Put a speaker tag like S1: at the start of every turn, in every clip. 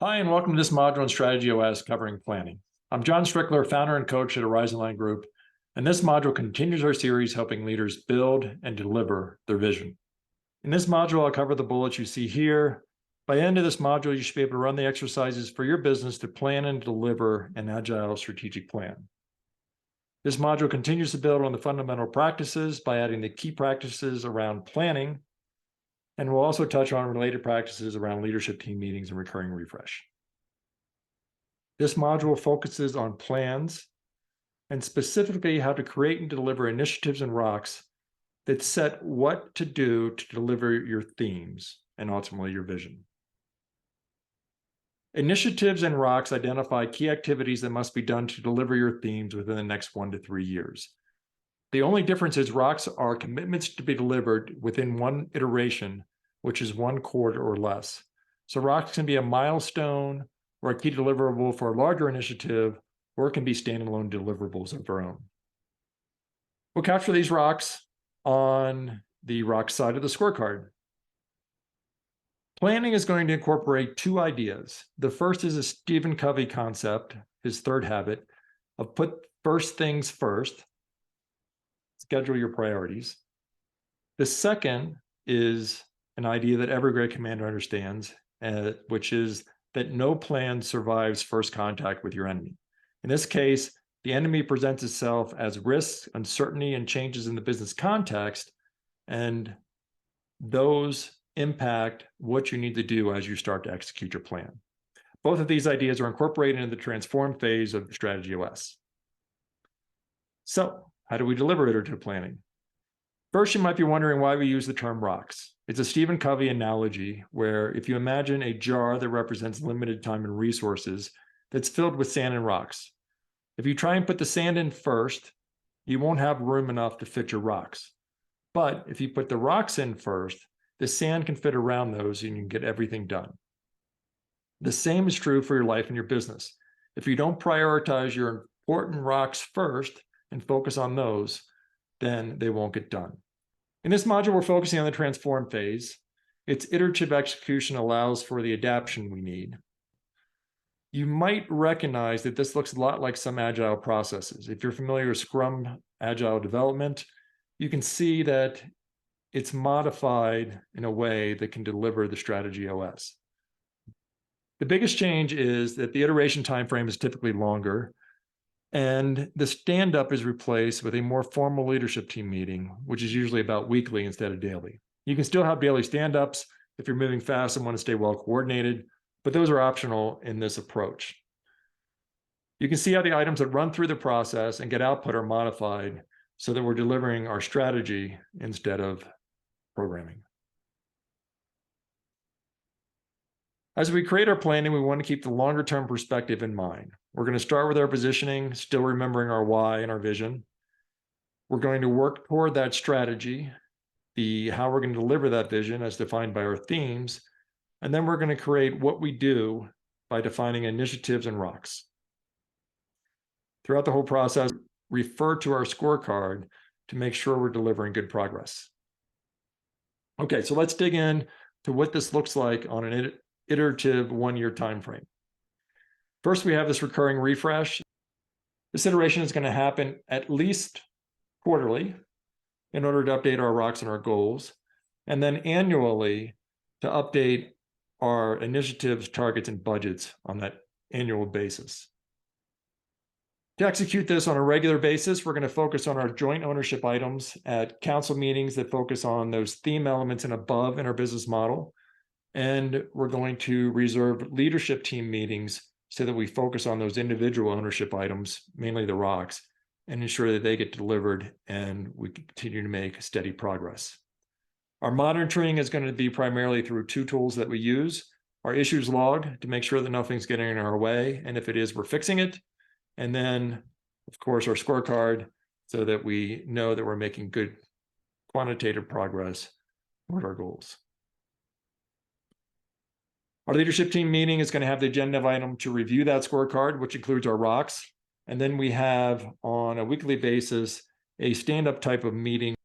S1: Hi, and welcome to this module on StrategyOS covering planning. I'm John Strickler, founder and coach at Horizon Line Group, and this module continues our series helping leaders build and deliver their vision. In this module, I'll cover the bullets you see here. By the end of this module, you should be able to run the exercises for your business to plan and deliver an agile strategic plan. This module continues to build on the fundamental practices by adding the key practices around planning, and we'll also touch on related practices around leadership team meetings and recurring refresh. This module focuses on plans and specifically how to create and deliver initiatives and rocks that set what to do to deliver your themes and ultimately your vision. Initiatives and rocks identify key activities that must be done to deliver your themes within the next 1 to 3 years. The only difference is rocks are commitments to be delivered within one iteration, which is 1 quarter or less. So rocks can be a milestone or a key deliverable for a larger initiative, or it can be standalone deliverables of their own. We'll capture these rocks on the rock side of the scorecard. Planning is going to incorporate 2 ideas. The first is a Stephen Covey concept, his 3rd habit, of put first things first. Schedule your priorities. The second is an idea that every great commander understands, which is that no plan survives first contact with your enemy. In this case, the enemy presents itself as risk, uncertainty, and changes in the business context, and those impact what you need to do as you start to execute your plan. Both of these ideas are incorporated into the transform phase of StrategyOS. So, how do we deliver iterative planning? First, you might be wondering why we use the term rocks. It's a Stephen Covey analogy where if you imagine a jar that represents limited time and resources that's filled with sand and rocks. If you try and put the sand in first, you won't have room enough to fit your rocks. But if you put the rocks in first, the sand can fit around those and you can get everything done. The same is true for your life and your business. If you don't prioritize your important rocks first, and focus on those, then they won't get done. In this module, we're focusing on the transform phase. Its iterative execution allows for the adaptation we need. You might recognize that this looks a lot like some agile processes. If you're familiar with Scrum agile development, you can see that it's modified in a way that can deliver the StrategyOS. The biggest change is that the iteration timeframe is typically longer, and the stand-up is replaced with a more formal leadership team meeting, which is usually about weekly instead of daily. You can still have daily stand-ups if you're moving fast and want to stay well coordinated, but those are optional in this approach. You can see how the items that run through the process and get output are modified so that we're delivering our strategy instead of programming. As we create our planning, we want to keep the longer-term perspective in mind. We're going to start with our positioning, still remembering our why and our vision. We're going to work toward that strategy, how we're going to deliver that vision as defined by our themes, and then we're going to create what we do by defining initiatives and rocks. Throughout the whole process, refer to our scorecard to make sure we're delivering good progress. Okay, so let's dig in to what this looks like on an iterative 1-year time frame. First, we have this recurring refresh. This iteration is going to happen at least quarterly in order to update our rocks and our goals, and then annually to update our initiatives, targets, and budgets on that annual basis. To execute this on a regular basis, we're going to focus on our joint ownership items at council meetings that focus on those theme elements and above in our business model. And we're going to reserve leadership team meetings so that we focus on those individual ownership items, mainly the rocks, and ensure that they get delivered and we continue to make steady progress. Our monitoring is going to be primarily through 2 tools that we use. Our issues log to make sure that nothing's getting in our way, and if it is, we're fixing it. And then, of course, our scorecard so that we know that we're making good quantitative progress toward our goals. Our leadership team meeting is going to have the agenda item to review that scorecard, which includes our rocks. And then we have, on a weekly basis, a stand-up type of meeting.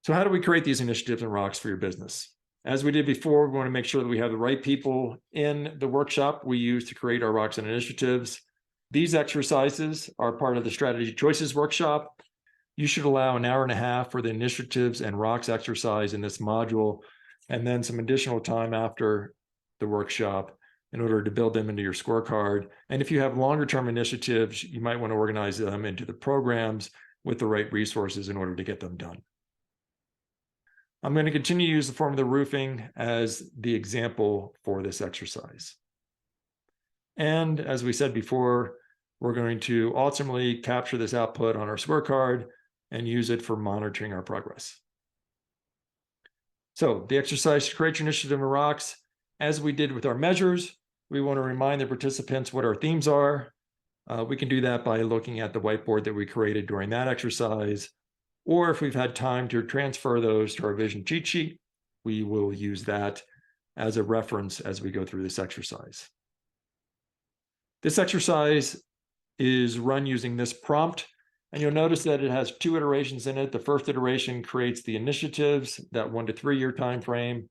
S1: So how do we create these initiatives and rocks for your business? As we did before, we want to make sure that we have the right people in the workshop we use to create our rocks and initiatives. These exercises are part of the Strategy Choices workshop. You should allow an hour and a half for the initiatives and rocks exercise in this module, and then some additional time after the workshop in order to build them into your scorecard. And if you have longer term initiatives, you might want to organize them into the programs with the right resources in order to get them done. I'm going to continue to use the form of the roofing as the example for this exercise. And as we said before, we're going to ultimately capture this output on our scorecard and use it for monitoring our progress. So the exercise to create your initiative in rocks, as we did with our measures, we want to remind the participants what our themes are. We can do that by looking at the whiteboard that we created during that exercise. Or if we've had time to transfer those to our vision cheat sheet, we will use that as a reference as we go through this exercise. This exercise is run using this prompt, and you'll notice that it has 2 iterations in it. The first iteration creates the initiatives, that 1 to 3 year time frame.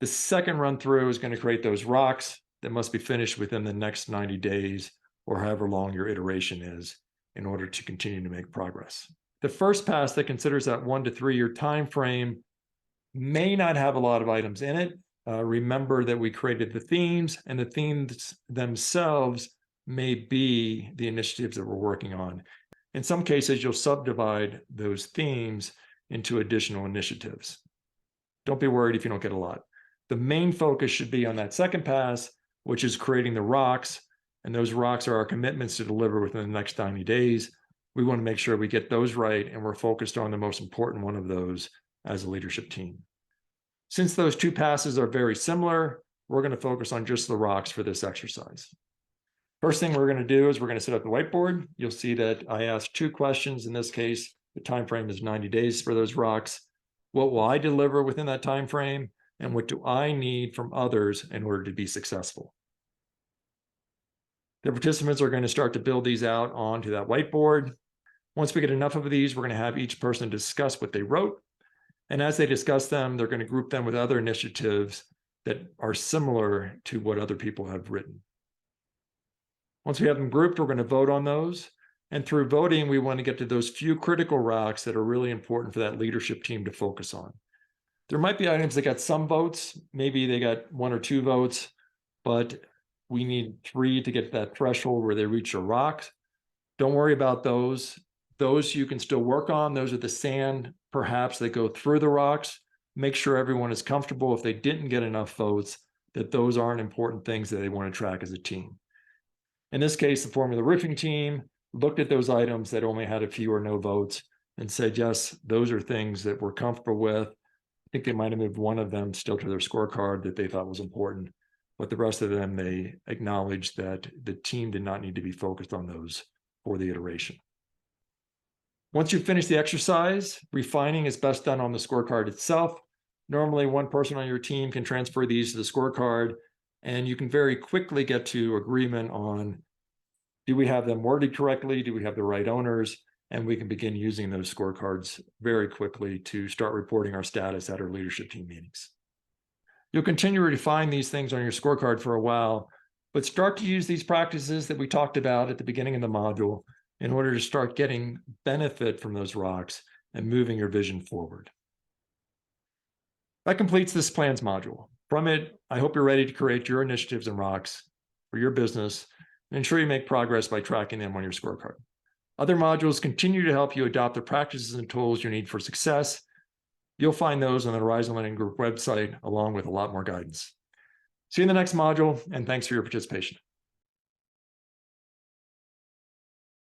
S1: The second run through is going to create those rocks that must be finished within the next 90 days or however long your iteration is in order to continue to make progress. The first pass that considers that 1 to 3 year time frame may not have a lot of items in it. Remember that we created the themes, and the themes themselves may be the initiatives that we're working on. In some cases, you'll subdivide those themes into additional initiatives. Don't be worried if you don't get a lot. The main focus should be on that second pass, which is creating the rocks, and those rocks are our commitments to deliver within the next 90 days. We want to make sure we get those right, and we're focused on the most important one of those as a leadership team. Since those 2 passes are very similar, we're going to focus on just the rocks for this exercise. First thing we're going to do is we're going to set up the whiteboard. You'll see that I asked 2 questions. In this case, the time frame is 90 days for those rocks. What will I deliver within that time frame, and what do I need from others in order to be successful? The participants are going to start to build these out onto that whiteboard. Once we get enough of these, we're going to have each person discuss what they wrote. And as they discuss them, they're going to group them with other initiatives that are similar to what other people have written. Once we have them grouped, we're going to vote on those. And through voting, we want to get to those few critical rocks that are really important for that leadership team to focus on. There might be items that got some votes. Maybe they got 1 or 2 votes, but we need 3 to get to that threshold where they reach a rock. Don't worry about those. Those you can still work on. Those are the sand, perhaps, that go through the rocks. Make sure everyone is comfortable if they didn't get enough votes, that those aren't important things that they want to track as a team. In this case, the formula roofing team looked at those items that only had a few or no votes and said, yes, those are things that we're comfortable with. I think they might have moved 1 of them still to their scorecard that they thought was important, but the rest of them, they acknowledged that the team did not need to be focused on those for the iteration. Once you finish the exercise, refining is best done on the scorecard itself. Normally, 1 person on your team can transfer these to the scorecard, and you can very quickly get to agreement on, do we have them worded correctly? Do we have the right owners? And we can begin using those scorecards very quickly to start reporting our status at our leadership team meetings. You'll continue to refine these things on your scorecard for a while, but start to use these practices that we talked about at the beginning of the module in order to start getting benefit from those rocks and moving your vision forward. That completes this plans module. From it, I hope you're ready to create your initiatives and rocks for your business and ensure you make progress by tracking them on your scorecard. Other modules continue to help you adopt the practices and tools you need for success. You'll find those on the Horizon Learning Group website, along with a lot more guidance. See you in the next module, and thanks for your participation.